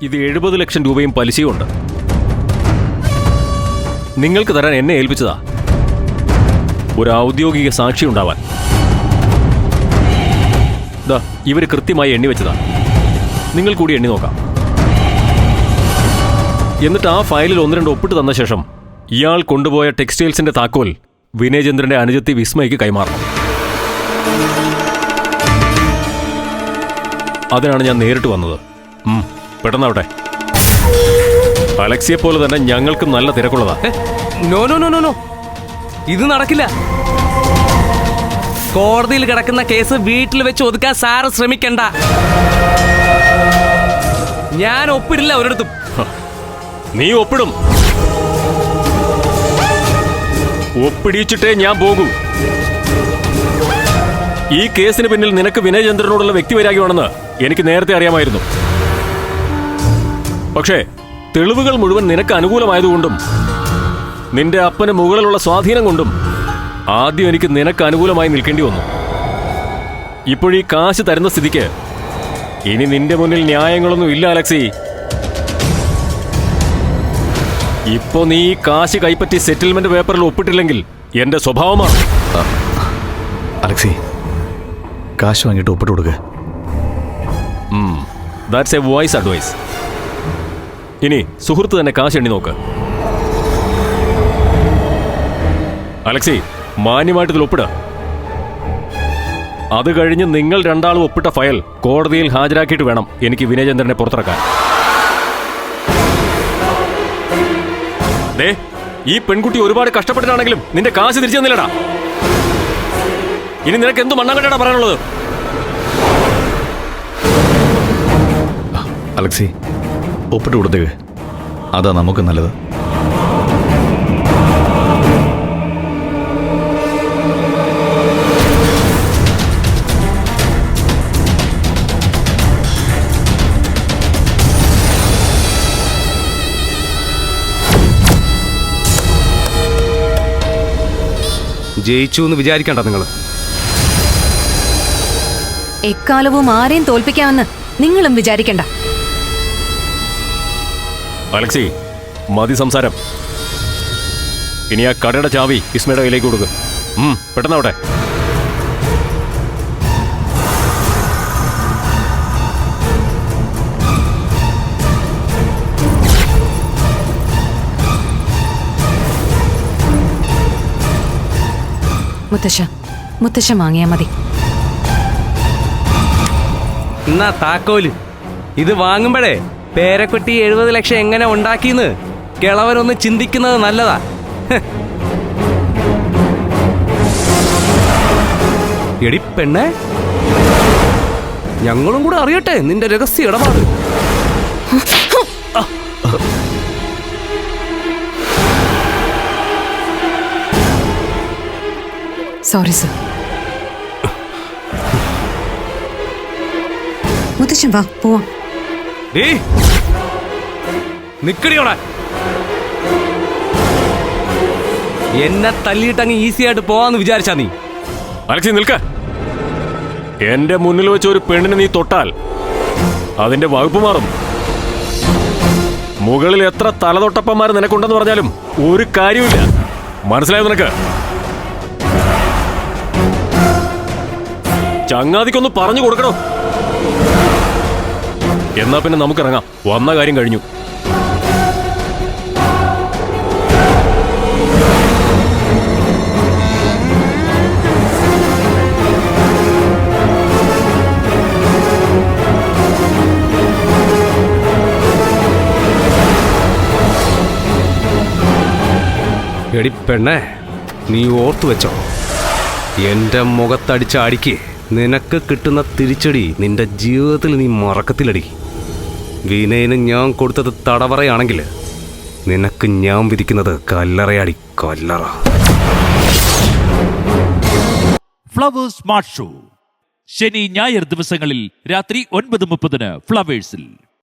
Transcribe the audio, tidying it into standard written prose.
ഇത് 70 ലക്ഷം രൂപയും പലിശയും ഉണ്ട്. നിങ്ങൾക്ക് തരാൻ എന്നെ ഏൽപ്പിച്ചതാ, ഒരു ഔദ്യോഗിക സാക്ഷി ഉണ്ടാവാൻ. ഇവര് കൃത്യമായി എണ്ണി വെച്ചതാ. നിങ്ങൾ കൂടി എണ്ണി നോക്കാം. എന്നിട്ട് ആ ഫയലിൽ 1-2 ഒപ്പിട്ട് തന്ന ശേഷം ഇയാൾ കൊണ്ടുപോയ ടെക്സ്റ്റൈൽസിന്റെ താക്കോൽ വിനയചന്ദ്രന്റെ അനുജത്തി വിസ്മയ്ക്ക് കൈമാറണം. അതിനാണ് ഞാൻ നേരിട്ട് വന്നത്. പെട്ടെന്നാവട്ടെ. അലക്സിയെ പോലെ തന്നെ ഞങ്ങൾക്ക് നല്ല തിരക്കുള്ളതാ. No no no no no, ഇത് നടക്കില്ല. കോടതിയിൽ കിടക്കുന്ന കേസ് വീട്ടിൽ വെച്ച് ഒതുക്കാൻ സാറ് ശ്രമിക്കണ്ട. ഞാൻ ഒപ്പിടില്ല ഒരിടത്തും. നീ ഒപ്പിടും. ഒപ്പിടിച്ചിട്ടേ ഞാൻ പോകൂ. ഈ കേസിന് പിന്നിൽ നിനക്ക് വിനയചന്ദ്രനോടുള്ള വ്യക്തിവൈരാഗ്യമാണെന്ന് എനിക്ക് നേരത്തെ അറിയാമായിരുന്നു. പക്ഷേ തെളിവുകൾ മുഴുവൻ നിനക്ക് അനുകൂലമായതുകൊണ്ടും നിന്റെ അപ്പന് മുകളിലുള്ള സ്വാധീനം കൊണ്ടും ആദ്യം എനിക്ക് നിനക്ക് അനുകൂലമായി നിൽക്കേണ്ടി വന്നു. ഇപ്പോഴീ കാശ് തരുന്ന സ്ഥിതിക്ക് ഇനി നിന്റെ മുന്നിൽ ന്യായങ്ങളൊന്നും ഇല്ല അലക്സി. ഇപ്പോ നീ ഈ കാശ് കൈപ്പറ്റി സെറ്റിൽമെന്റ് പേപ്പറിൽ ഒപ്പിട്ടില്ലെങ്കിൽ എന്റെ സ്വഭാവമാണ്. അലക്സി, കാശ് വാങ്ങിയിട്ട് ഒപ്പിട്ട് കൊടുക്കുക. That's a voice advice. ഇനി സുഹൃത്ത് തന്നെ കാശ് എണ്ണി നോക്ക്. അലക്സി, മാന്യമായിട്ട് ഇതിൽ ഒപ്പിടുക. അത് കഴിഞ്ഞ് നിങ്ങൾ രണ്ടാളും ഒപ്പിട്ട ഫയൽ കോടതിയിൽ ഹാജരാക്കിയിട്ട് വേണം എനിക്ക് വിനയചന്ദ്രനെ പുറത്തിറക്കാൻ. ഈ പെൺകുട്ടി ഒരുപാട് കഷ്ടപ്പെട്ടിട്ടാണെങ്കിലും നിന്റെ കാശ് തിരിച്ചു തന്നില്ലടാ. ഇനി നിനക്ക് എന്തു മണ്ണാങ്കട്ടടാ പറയാനുള്ളത്? അലക്സി, ഒപ്പിട്ട് കൊടുത്തേക്ക്. അതാ നമുക്ക് നല്ലത്. ജയിച്ചു എന്ന് വിചാരിക്കണ്ട നിങ്ങൾ. എക്കാലവും ആരെയും തോൽപ്പിക്കാമെന്ന് നിങ്ങളും വിചാരിക്കണ്ട. അലക്സി, മതി സംസാരം. ഇനി ആ കടയുടെ ചാവി വിസ്മയുടെ കയ്യിലേക്ക് കൊടുക്കും. പെട്ടെന്നാവട്ടെ. മുത്തശ്ശ വാങ്ങിയാ മതി. എന്നാ താക്കോല്. ഇത് വാങ്ങുമ്പോഴേ പേരക്കുട്ടി 70 ലക്ഷം എങ്ങനെ ഉണ്ടാക്കിന്ന് കിളവനൊന്ന് ചിന്തിക്കുന്നത് നല്ലതാ. എടി പെണ്ണേ, ഞങ്ങളും കൂടെ അറിയട്ടെ നിന്റെ രഹസ്യ ഇടപാട്. Sorry sir. മുത്തശ്ശൻ വാ, പോവാം. നിക്കടിയോടാ. എന്നെ തല്ലിയിട്ടങ്ങ് ഈസി ആയിട്ട് പോവാന്ന് വിചാരിച്ചാ നീ? അലക്സി, നിൽക്ക. എന്റെ മുന്നിൽ വെച്ച് ഒരു പെണ്ണിനെ നീ തൊട്ടാൽ അതിന്റെ വകുപ്പ് മാറും. മുകളിൽ എത്ര തലതൊട്ടപ്പന്മാർ നിനക്കുണ്ടെന്ന് പറഞ്ഞാലും ഒരു കാര്യമില്ല. മനസ്സിലായോ നിനക്ക്? ചങ്ങാതിക്കൊന്ന് പറഞ്ഞു കൊടുക്കണോ? എന്നാ പിന്നെ നമുക്കിറങ്ങാം. വന്ന കാര്യം കഴിഞ്ഞു. എടി പെണ്ണേ, നീ ഓർത്തു വെച്ചോ, എന്റെ മുഖത്തടിച്ച അടിക്ക് നിനക്ക് കിട്ടുന്ന തിരിച്ചടി നിന്റെ ജീവിതത്തിൽ നീ മറക്കത്തിലടി. വിനയന് ഞാൻ കൊടുത്തത് തടവറയാണെങ്കിൽ നിനക്ക് ഞാൻ വിധിക്കുന്നത് കല്ലറയാടി, കല്ലറ. ഫ്ലവേഴ്സ് സ്മാർട്ട് ഷോ ശനി ഞായർ ദിവസങ്ങളിൽ രാത്രി 9:30 ഫ്ലവേഴ്സിൽ.